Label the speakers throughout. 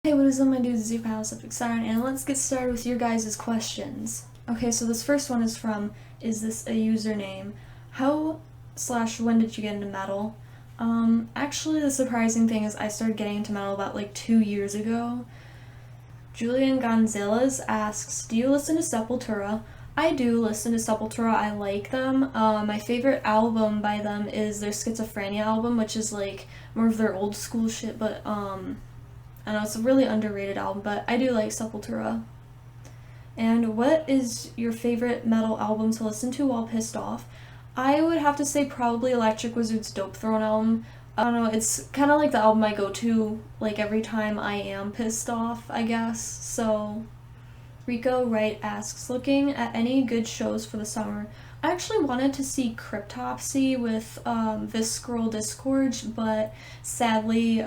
Speaker 1: Hey, what is up, my dudes? It's your pal, Siren, and let's get started with your guys' questions. Okay, so this first one is from, is this a username? How/when did you get into metal? Actually, the surprising thing is I started getting into metal about like 2 years ago. Julian Gonzalez asks, do you listen to Sepultura? I do listen to Sepultura, I like them. My favorite album by them is their Schizophrenia album, which is like more of their old school shit, but I know it's a really underrated album, but I do like Sepultura. And what is your favorite metal album to listen to while pissed off? I would have to say probably Electric Wizard's Dope Throne album. I don't know, it's kind of like the album I go to like every time I am pissed off, I guess. So Rico Wright asks, looking at any good shows for the summer. I actually wanted to see Cryptopsy with Visceral Disgorge, but sadly,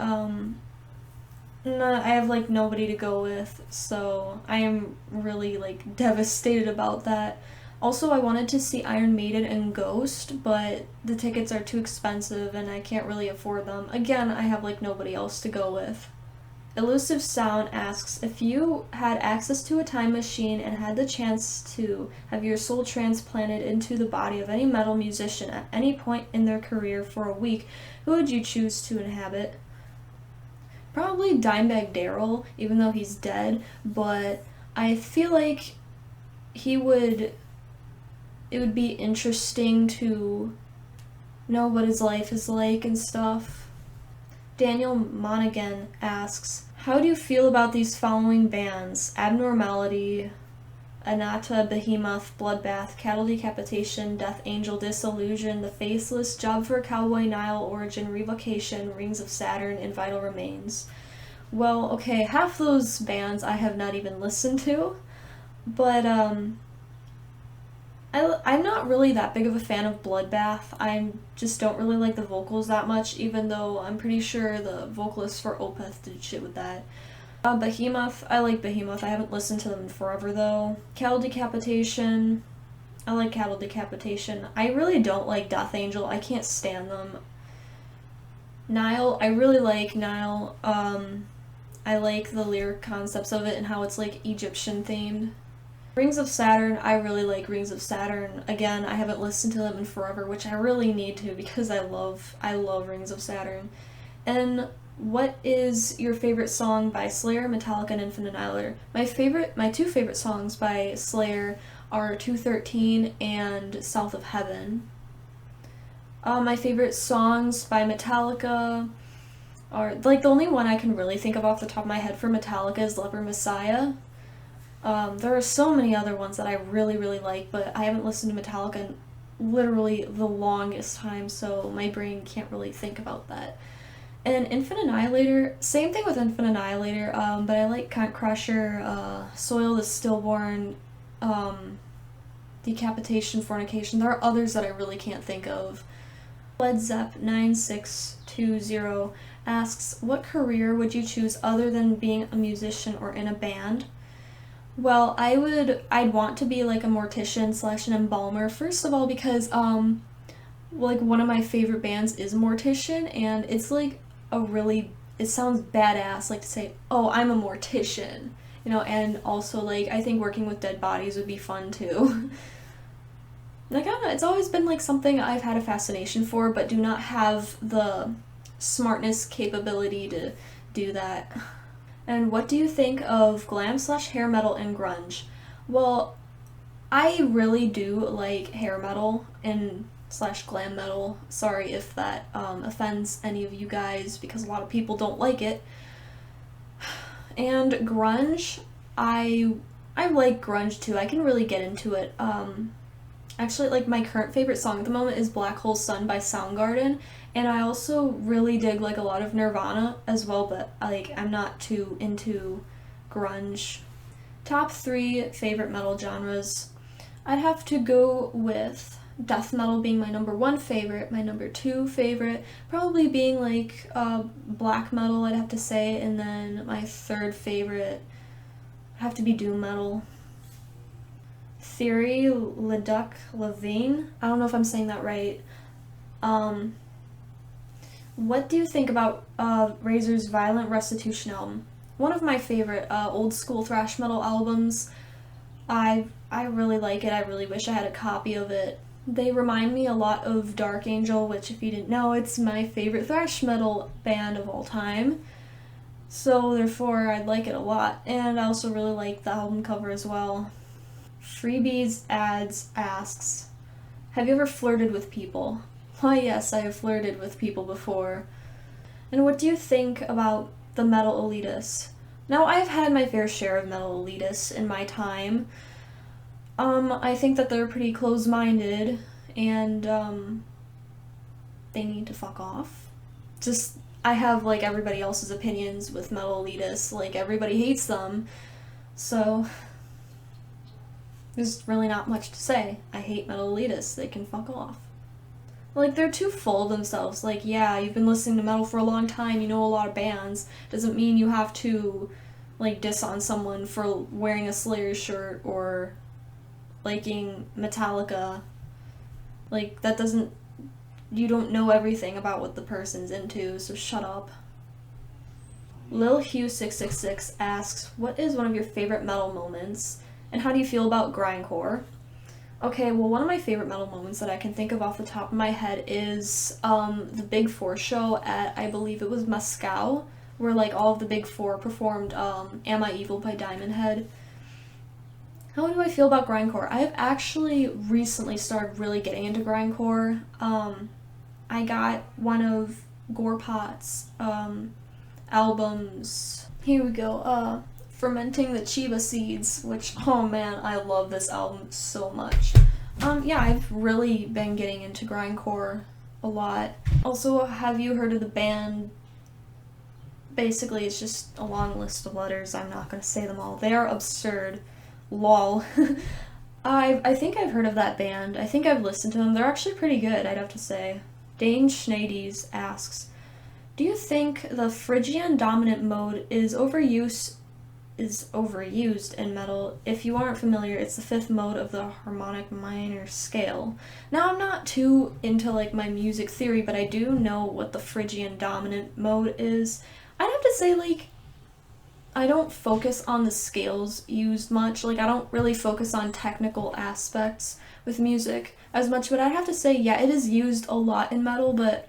Speaker 1: no, I have like nobody to go with, so I am really like devastated about that. Also, I wanted to see Iron Maiden and Ghost, but the tickets are too expensive and I can't really afford them. Again, I have like nobody else to go with. Elusive Sound asks, if you had access to a time machine and had the chance to have your soul transplanted into the body of any metal musician at any point in their career for a week, who would you choose to inhabit? Probably Dimebag Darrell, even though he's dead, but I feel like it would be interesting to know what his life is like and stuff. Daniel Monaghan asks, how do you feel about these following bands? Abnormality, Anata, Behemoth, Bloodbath, Cattle Decapitation, Death Angel, Disillusion, The Faceless, Job for a Cowboy, Nile, Origin, Revocation, Rings of Saturn, and Vital Remains. Well, okay, half those bands I have not even listened to, but I'm not really that big of a fan of Bloodbath. I just don't really like the vocals that much, even though I'm pretty sure the vocalist for Opeth did shit with that. Behemoth, I like Behemoth. I haven't listened to them in forever though. Cattle Decapitation, I like Cattle Decapitation. I really don't like Death Angel. I can't stand them. Nile, I really like Nile. I like the lyric concepts of it and how it's like Egyptian themed. Rings of Saturn, I really like Rings of Saturn. Again, I haven't listened to them in forever, which I really need to because I love Rings of Saturn. And what is your favorite song by Slayer, Metallica, and Infant Annihilator? My two favorite songs by Slayer are 213 and South of Heaven. My favorite songs by Metallica are, like, the only one I can really think of off the top of my head for Metallica is Leper Messiah. There are so many other ones that I really, really like, but I haven't listened to Metallica in literally the longest time, so my brain can't really think about that. And Infant Annihilator, same thing with Infant Annihilator, but I like Cunt Crusher, Soil the Stillborn, Decapitation, Fornication. There are others that I really can't think of. Led Zepp 9620 asks, what career would you choose other than being a musician or in a band? Well, I'd want to be like a mortician / an embalmer, first of all because, like one of my favorite bands is Mortician, and it's like it sounds badass, like to say, oh, I'm a mortician, and also like I think working with dead bodies would be fun too. Like, I don't know, it's always been like something I've had a fascination for, but do not have the smartness capability to do that. And what do you think of glam / hair metal and grunge? Well, I really do like hair metal and / glam metal. Sorry if that offends any of you guys, because a lot of people don't like it. And grunge, I like grunge too. I can really get into it. Actually, like my current favorite song at the moment is Black Hole Sun by Soundgarden, and I also really dig like a lot of Nirvana as well, but like I'm not too into grunge. Top 3 favorite metal genres. I'd have to go with death metal being my number 1 favorite, my number 2 favorite probably being like black metal, I'd have to say, and then my 3rd favorite would have to be doom metal. Theory Leduc Levine, I don't know if I'm saying that right. What do you think about Razor's Violent Restitution album? one of my favorite old school thrash metal albums. I really like it. I really wish I had a copy of it. They remind me a lot of Dark Angel, which, if you didn't know, it's my favorite thrash metal band of all time. So therefore, I like it a lot, and I also really like the album cover as well. Freebies Ads asks, have you ever flirted with people? Why, yes, I have flirted with people before. And what do you think about the metal elitists? Now, I've had my fair share of metal elitists in my time. I think that they're pretty close-minded, and they need to fuck off. Just, I have, like, everybody else's opinions with metal elitists. Like, everybody hates them, so there's really not much to say. I hate metal elitists. They can fuck off. Like, they're too full of themselves. Like, yeah, you've been listening to metal for a long time, you know a lot of bands. Doesn't mean you have to, like, diss on someone for wearing a Slayer shirt or liking Metallica. Like, that doesn't... You don't know everything about what the person's into, so shut up. Lil Hugh666 asks, what is one of your favorite metal moments, and how do you feel about Grindcore? Okay, well, one of my favorite metal moments that I can think of off the top of my head is the Big Four show at, I believe it was Moscow, where, like, all of the Big Four performed Am I Evil by Diamond Head. How do I feel about Grindcore? I have actually recently started really getting into Grindcore. I got one of Gorepot's albums. Here we go. Fermenting the Chiba Seeds, which, oh man, I love this album so much. Yeah, I've really been getting into Grindcore a lot. Also, have you heard of the band? Basically, it's just a long list of letters. I'm not gonna say them all. They are absurd. Lol. I think I've heard of that band. I think I've listened to them. They're actually pretty good, I'd have to say. Dane Schneides asks, do you think the Phrygian dominant mode is overused in metal? If you aren't familiar, it's the fifth mode of the harmonic minor scale. Now, I'm not too into, like, my music theory, but I do know what the Phrygian dominant mode is. I'd have to say, like, I don't focus on the scales used much. Like, I don't really focus on technical aspects with music as much, but I'd have to say, yeah, it is used a lot in metal, but,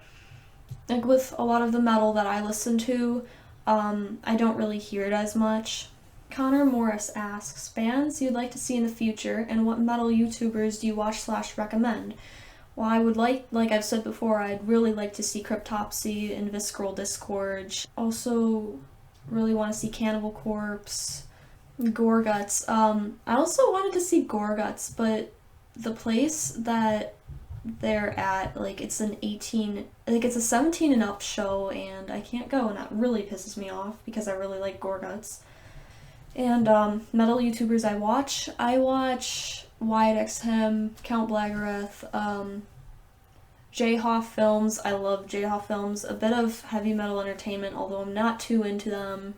Speaker 1: like, with a lot of the metal that I listen to, I don't really hear it as much. Connor Morris asks, bands you'd like to see in the future, and what metal YouTubers do you watch/recommend? Well, I would like I've said before, I'd really like to see Cryptopsy and Visceral Disgorge. Also, really want to see Cannibal Corpse, Gorguts. I also wanted to see Gorguts, but the place that they're at, like, it's it's a 17 and up show, and I can't go, and that really pisses me off because I really like Gorguts. And metal YouTubers I watch Wyatt XM, Count Blagareth, J-Hoff Films. I love J-Hoff Films. A bit of Heavy Metal Entertainment, although I'm not too into them.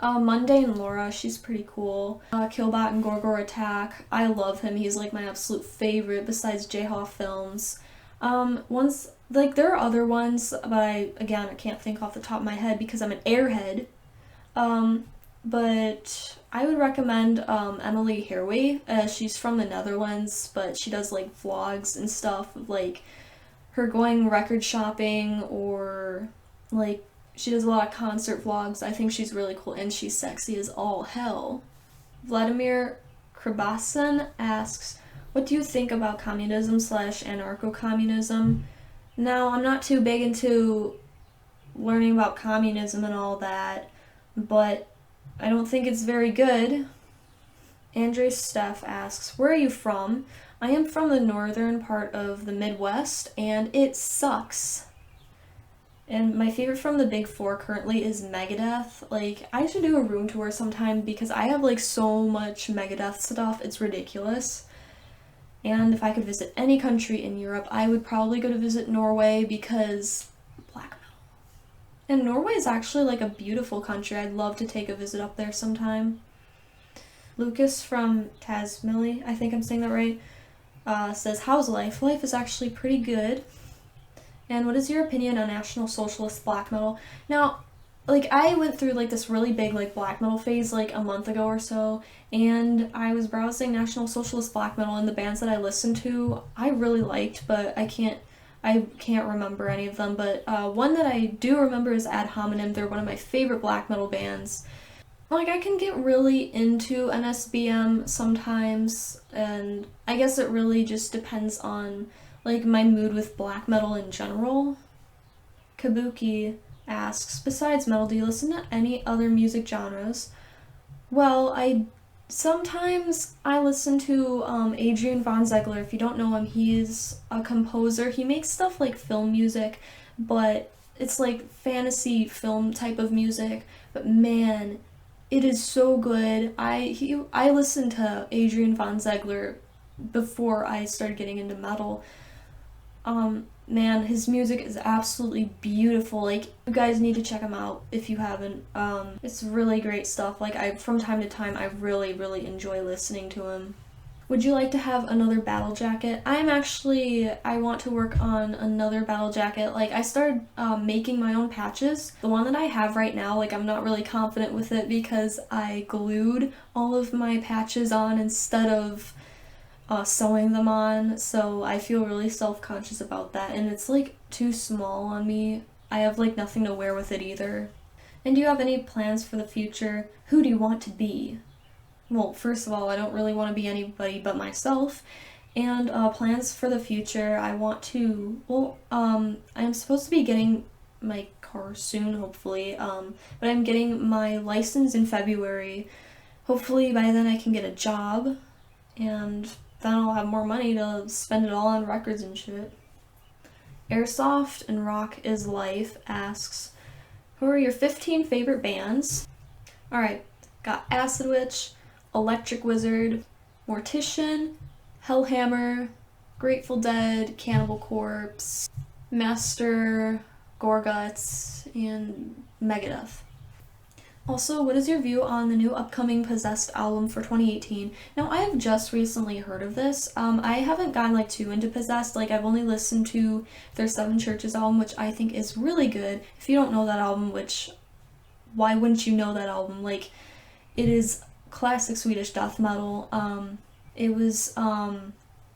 Speaker 1: Mundane Laura, she's pretty cool. Killbot and Gorgor Attack. I love him. He's, like, my absolute favorite besides J-Hoff Films. There are other ones, but I can't think off the top of my head because I'm an airhead. But I would recommend Emily Hairway. She's from the Netherlands, but she does, like, vlogs and stuff of, like, her going record shopping, or, like, she does a lot of concert vlogs. I think she's really cool, and she's sexy as all hell. Vladimir Krabasin asks, what do you think about communism/anarcho-communism? Now, I'm not too big into learning about communism and all that, but I don't think it's very good. Andre Steff asks, where are you from? I am from the northern part of the Midwest, and it sucks. And my favorite from the Big Four currently is Megadeth. Like, I should do a room tour sometime because I have, like, so much Megadeth stuff, it's ridiculous. And if I could visit any country in Europe, I would probably go to visit Norway because black metal. And Norway is actually, like, a beautiful country. I'd love to take a visit up there sometime. Lucas from Tasmilly, I think I'm saying that right, says, how's life? Life is actually pretty good. And what is your opinion on National Socialist black metal? Now, like I went through like this really big like black metal phase like a month ago or so, and I was browsing National Socialist black metal, and the bands that I listened to I really liked, but I can't remember any of them. But one that I do remember is Ad Hominem. They're one of my favorite black metal bands. Like I can get really into NSBM sometimes, and I guess it really just depends on like my mood with black metal in general. Kabuki asks, besides metal, do you listen to any other music genres? Well, sometimes I listen to Adrian von Ziegler. If you don't know him, he's a composer. He makes stuff like film music, but it's like fantasy film type of music. But man, it is so good. I listened to Adrian von Ziegler before I started getting into metal. Man, his music is absolutely beautiful. Like, you guys need to check him out if you haven't. It's really great stuff. Like, from time to time, I really, really enjoy listening to him. Would you like to have another battle jacket? I want to work on another battle jacket. Like, I started making my own patches. The one that I have right now, like, I'm not really confident with it because I glued all of my patches on instead of sewing them on, so I feel really self-conscious about that, and it's like too small on me. I have like nothing to wear with it either. And do you have any plans for the future? Who do you want to be? Well, first of all, I don't really want to be anybody but myself. And plans for the future, I'm supposed to be getting my car soon, hopefully, but I'm getting my license in February. Hopefully by then I can get a job, and then I'll have more money to spend it all on records and shit. Airsoft and Rock is Life asks, who are your 15 favorite bands? Alright, got Acid Witch, Electric Wizard, Mortician, Hellhammer, Grateful Dead, Cannibal Corpse, Master, Gorguts, and Megadeth. Also, what is your view on the new upcoming Possessed album for 2018? Now, I have just recently heard of this. I haven't gotten like too into Possessed. Like, I've only listened to their Seven Churches album, which I think is really good. If you don't know that album, why wouldn't you know that album? Like, it is classic Swedish death metal. It was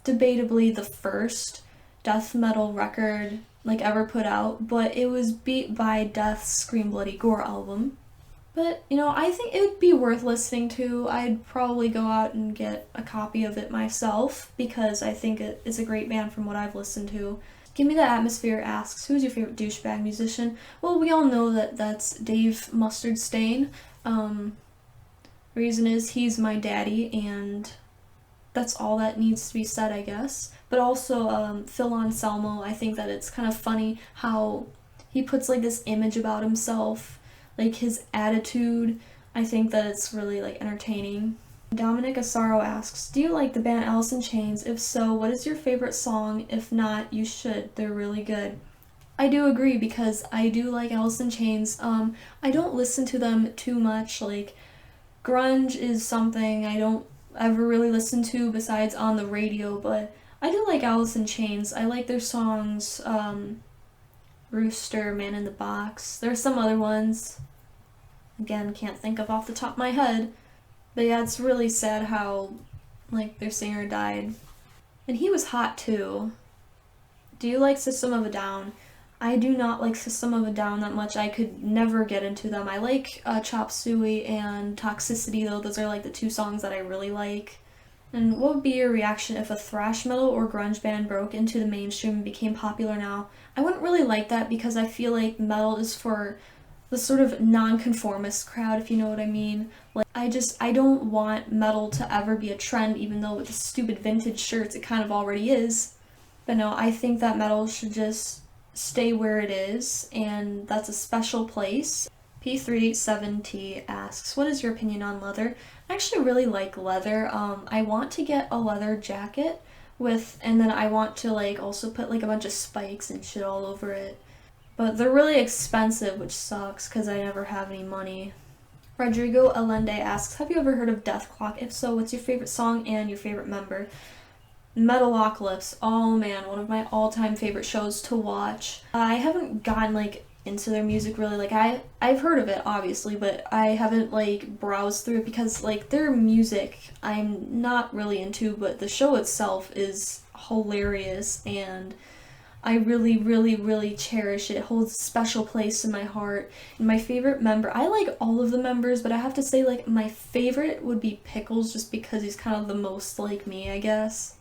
Speaker 1: debatably the first death metal record like ever put out, but it was beat by Death's Scream Bloody Gore album. But, I think it would be worth listening to. I'd probably go out and get a copy of it myself because I think it is a great band from what I've listened to. Give Me the Atmosphere asks, who's your favorite douchebag musician? Well, we all know that's Dave Mustard Stain. Reason is he's my daddy, and that's all that needs to be said, I guess. But also Phil Anselmo, I think that it's kind of funny how he puts like this image about himself, like his attitude. I think that it's really like entertaining. Dominic Asaro asks, do you like the band Alice in Chains? If so, what is your favorite song? If not, you should. They're really good. I do agree because I do like Alice in Chains. I don't listen to them too much. Like, grunge is something I don't ever really listen to besides on the radio, but I do like Alice in Chains. I like their songs, Rooster, Man in the Box. There's some other ones. Again, can't think of off the top of my head. But yeah, it's really sad how, like, their singer died. And he was hot too. Do you like System of a Down? I do not like System of a Down that much. I could never get into them. I like Chop Suey and Toxicity, though. Those are like the two songs that I really like. And what would be your reaction if a thrash metal or grunge band broke into the mainstream and became popular now? I wouldn't really like that because I feel like metal is for the sort of non-conformist crowd, if you know what I mean. Like, I don't want metal to ever be a trend, even though with the stupid vintage shirts it kind of already is. But no, I think that metal should just stay where it is, and that's a special place. P37T asks, what is your opinion on leather? I actually really like leather. I want to get a leather jacket and then I want to like also put like a bunch of spikes and shit all over it. But they're really expensive, which sucks because I never have any money. Rodrigo Allende asks, have you ever heard of Death Clock? If so, what's your favorite song and your favorite member? Metalocalypse. Oh man, one of my all-time favorite shows to watch. I haven't gotten like into their music really. Like I've heard of it obviously, but I haven't like browsed through it because like their music I'm not really into, but the show itself is hilarious and I really, really, really cherish it. It holds a special place in my heart. And my favorite member, I like all of the members, but I have to say like my favorite would be Pickles just because he's kind of the most like me, I guess.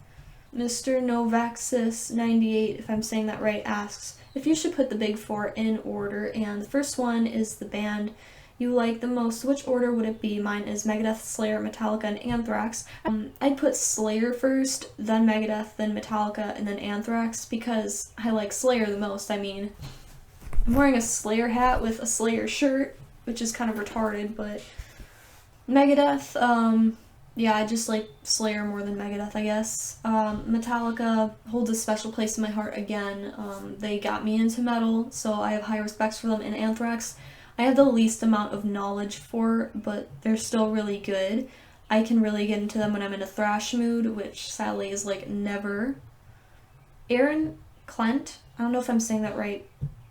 Speaker 1: Mr. Novaxis98, if I'm saying that right, asks if you should put the big four in order, and the first one is the band you like the most. Which order would it be? Mine is Megadeth, Slayer, Metallica, and Anthrax. I'd put Slayer first, then Megadeth, then Metallica, and then Anthrax because I like Slayer the most. I mean, I'm wearing a Slayer hat with a Slayer shirt, which is kind of retarded, but Megadeth, yeah, I just like Slayer more than Megadeth, I guess. Metallica holds a special place in my heart again. They got me into metal, so I have high respects for them. And Anthrax, I have the least amount of knowledge for, but they're still really good. I can really get into them when I'm in a thrash mood, which sadly is like never. Aaron Klent, I don't know if I'm saying that right,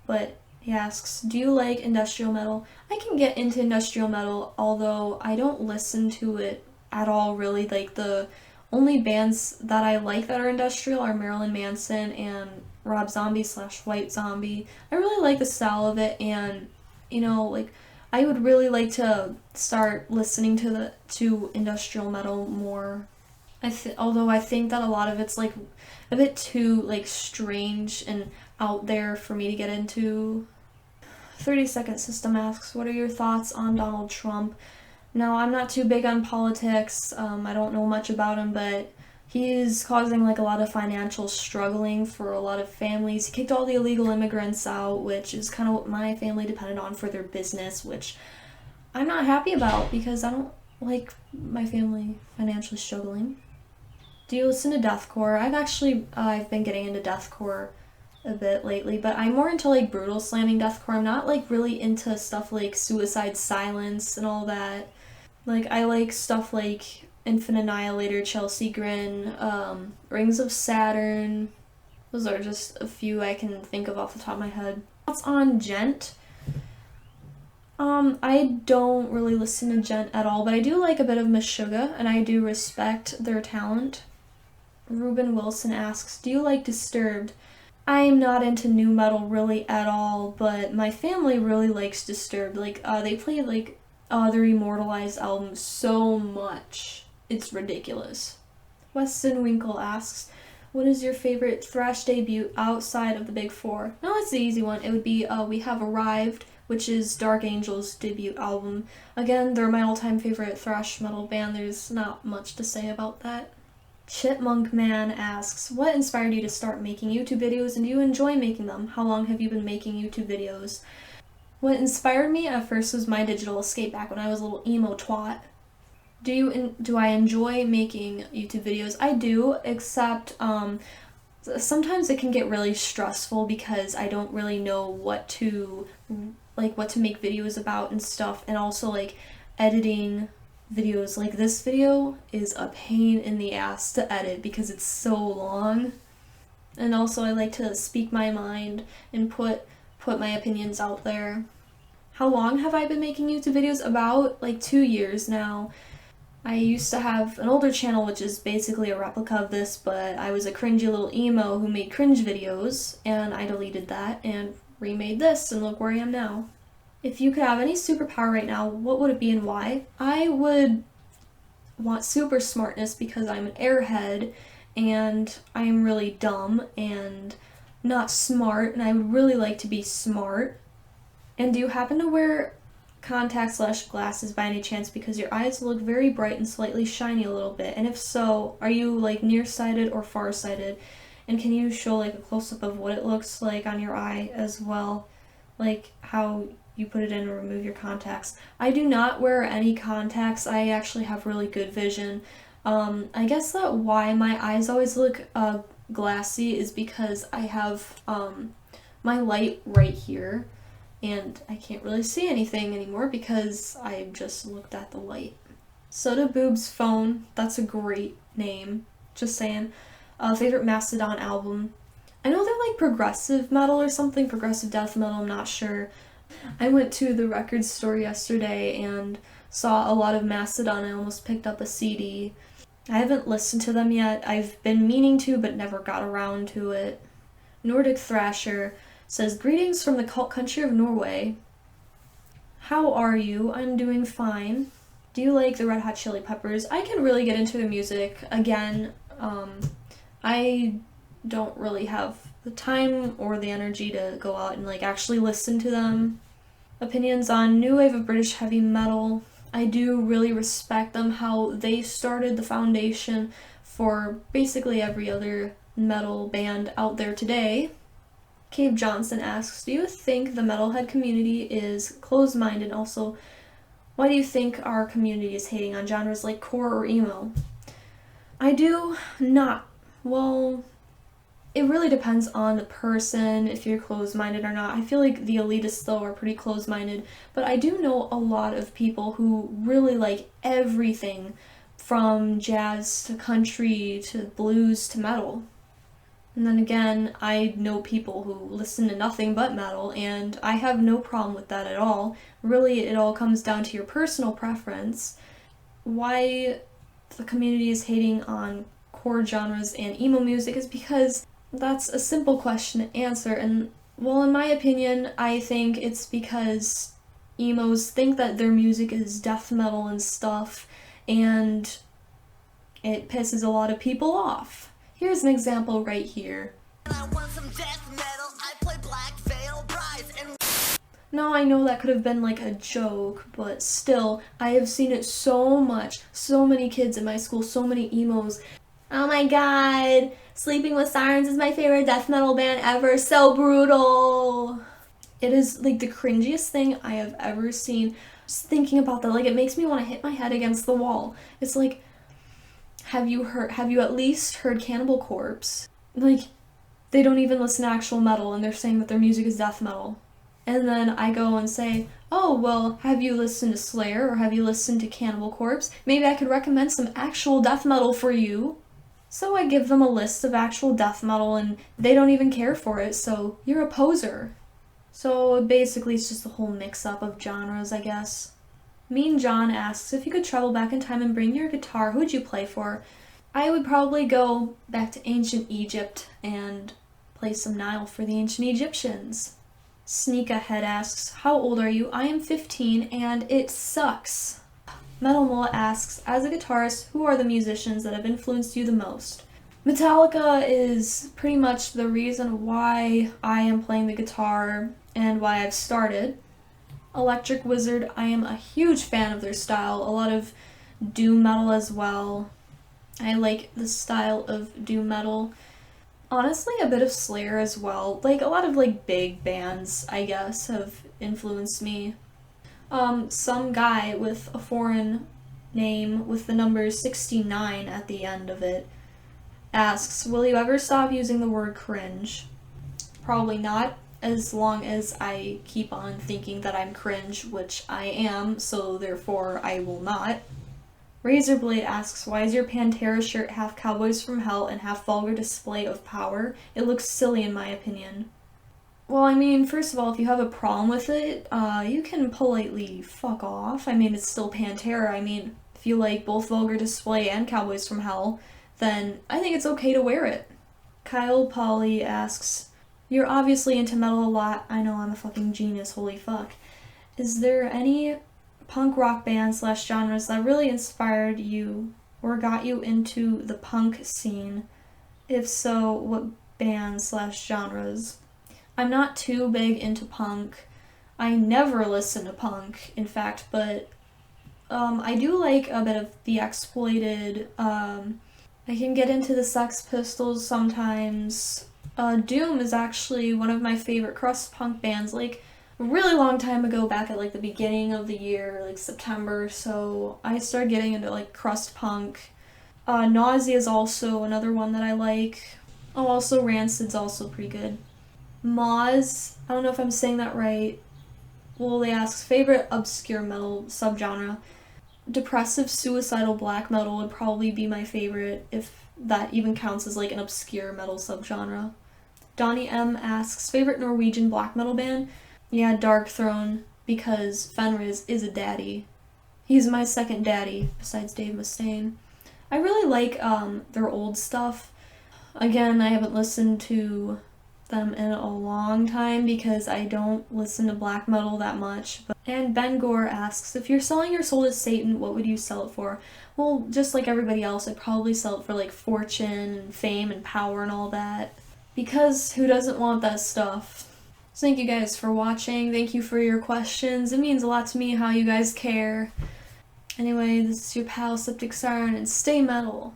Speaker 1: but he asks, do you like industrial metal? I can get into industrial metal, although I don't listen to it at all, really. Like, the only bands that I like that are industrial are Marilyn Manson and Rob Zombie / White Zombie. I really like the style of it, and, you know, like, I would really like to start listening to industrial metal more. Although I think that a lot of it's, like, a bit too, like, strange and out there for me to get into. 30-Second System asks, what are your thoughts on Donald Trump? Now, I'm not too big on politics. I don't know much about him, but he's causing like a lot of financial struggling for a lot of families. He kicked all the illegal immigrants out, which is kind of what my family depended on for their business, which I'm not happy about because I don't like my family financially struggling. Do you listen to deathcore? I've been getting into deathcore a bit lately, but I'm more into like brutal slamming deathcore. I'm not like really into stuff like Suicide Silence and all that. Like, I like stuff like Infant Annihilator, Chelsea Grin, Rings of Saturn. Those are just a few I can think of off the top of my head. Thoughts on Gent? I don't really listen to Gent at all, but I do like a bit of Meshuggah, and I do respect their talent. Ruben Wilson asks, do you like Disturbed? I'm not into nu metal really at all, but my family really likes Disturbed. Like, they play like their Immortalized album so much. It's ridiculous. Weston Winkle asks, what is your favorite thrash debut outside of the big four? No, it's the easy one. It would be We Have Arrived, which is Dark Angel's debut album. Again, they're my all-time favorite thrash metal band. There's not much to say about that. Chipmunk Man asks, what inspired you to start making YouTube videos, and do you enjoy making them? How long have you been making YouTube videos? What inspired me at first was my digital escape back when I was a little emo twat. Do I enjoy making YouTube videos? I do, except sometimes it can get really stressful because I don't really know what to make videos about and stuff, and also like editing videos. Like, this video is a pain in the ass to edit because it's so long, and also I like to speak my mind and put my opinions out there. How long have I been making YouTube videos? About like 2 years now. I used to have an older channel which is basically a replica of this, but I was a cringy little emo who made cringe videos, and I deleted that and remade this, and look where I am now. If you could have any superpower right now, what would it be and why? I would want super smartness because I'm an airhead and I'm really dumb and not smart, and I would really like to be smart. And do you happen to wear contacts / glasses by any chance because your eyes look very bright and slightly shiny a little bit? And if so, are you like nearsighted or farsighted? And can you show like a close-up of what it looks like on your eye as well? Like how you put it in and remove your contacts. I do not wear any contacts. I actually have really good vision. I guess that why my eyes always look glassy is because I have my light right here, and I can't really see anything anymore because I just looked at the light. Soda Boob's Phone, that's a great name, just saying. Favorite Mastodon album? I know they're like progressive metal or something, progressive death metal, I'm not sure. I went to the record store yesterday and saw a lot of Mastodon. I almost picked up a CD. I haven't listened to them yet. I've been meaning to, but never got around to it. Nordic Thrasher says, greetings from the cult country of Norway. How are you? I'm doing fine. Do you like the Red Hot Chili Peppers? I can really get into their music. Again, I don't really have the time or the energy to go out and like actually listen to them. Opinions on new wave of British heavy metal. I do really respect them, how they started the foundation for basically every other metal band out there today. Cave Johnson asks, do you think the metalhead community is closed-minded? Also, why do you think our community is hating on genres like core or emo? I do not. Well, it really depends on the person, if you're closed-minded or not. I feel like the elitists, though, are pretty closed-minded, but I do know a lot of people who really like everything from jazz to country to blues to metal. And then again, I know people who listen to nothing but metal, and I have no problem with that at all. Really, it all comes down to your personal preference. Why the community is hating on core genres and emo music is because that's a simple question to answer, and well, in my opinion, I think it's because emos think that their music is death metal and stuff, and it pisses a lot of people off. Here's an example right here. Now I know that could have been like a joke, but still, I have seen it so much. So many kids in my school, so many emos. Oh my god, Sleeping with Sirens is my favorite death metal band ever, so brutal. It is like the cringiest thing I have ever seen. Just thinking about that, like it makes me want to hit my head against the wall. It's like, have you at least heard Cannibal Corpse? Like, they don't even listen to actual metal and they're saying that their music is death metal. And then I go and say, oh, well, have you listened to Slayer or have you listened to Cannibal Corpse? Maybe I could recommend some actual death metal for you. So I give them a list of actual death metal and they don't even care for it, so you're a poser. So basically it's just a whole mix-up of genres, I guess. Mean John asks, if you could travel back in time and bring your guitar, who would you play for? I would probably go back to ancient Egypt and play some Nile for the ancient Egyptians. Sneak Ahead asks, how old are you? I am 15 and it sucks. Metal Mullet asks, as a guitarist, who are the musicians that have influenced you the most? Metallica is pretty much the reason why I am playing the guitar and why I've started. Electric Wizard, I am a huge fan of their style, a lot of doom metal as well. I like the style of doom metal. Honestly, a bit of Slayer as well. Like, a lot of, like, big bands, I guess, have influenced me. Some guy with a foreign name with the number 69 at the end of it asks, will you ever stop using the word cringe? Probably not, as long as I keep on thinking that I'm cringe, which I am, so therefore I will not. Razorblade asks, why is your Pantera shirt half Cowboys from Hell and half vulgar display of power? It looks silly in my opinion. Well, I mean, first of all, if you have a problem with it, you can politely fuck off. I mean, it's still Pantera. I mean, if you like both vulgar display and Cowboys from Hell, then I think it's okay to wear it. Kyle Polly asks, you're obviously into metal a lot. I know, I'm a fucking genius, holy fuck. Is there any punk rock bands / genres that really inspired you or got you into the punk scene? If so, what bands / genres? I'm not too big into punk. I never listen to punk, in fact, but I do like a bit of The Exploited. I can get into the Sex Pistols sometimes. Doom is actually one of my favorite crust punk bands, like a really long time ago, back at like the beginning of the year, like September, so I started getting into like crust punk. Nausea is also another one that I like. Oh, also Rancid's also pretty good. Moz, I don't know if I'm saying that right. Well, they ask, favorite obscure metal subgenre. Depressive suicidal black metal would probably be my favorite, if that even counts as like an obscure metal subgenre. Donnie M asks, favorite Norwegian black metal band? Yeah, Dark Throne, because Fenriz is a daddy. He's my second daddy, besides Dave Mustaine. I really like their old stuff. Again, I haven't listened to them in a long time because I don't listen to black metal that much. And Ben Gore asks, if you're selling your soul to Satan, what would you sell it for? Well, just like everybody else, I'd probably sell it for like fortune and fame and power and all that. Because who doesn't want that stuff? So thank you guys for watching. Thank you for your questions. It means a lot to me how you guys care. Anyway, this is your pal Septic Siren, and stay metal.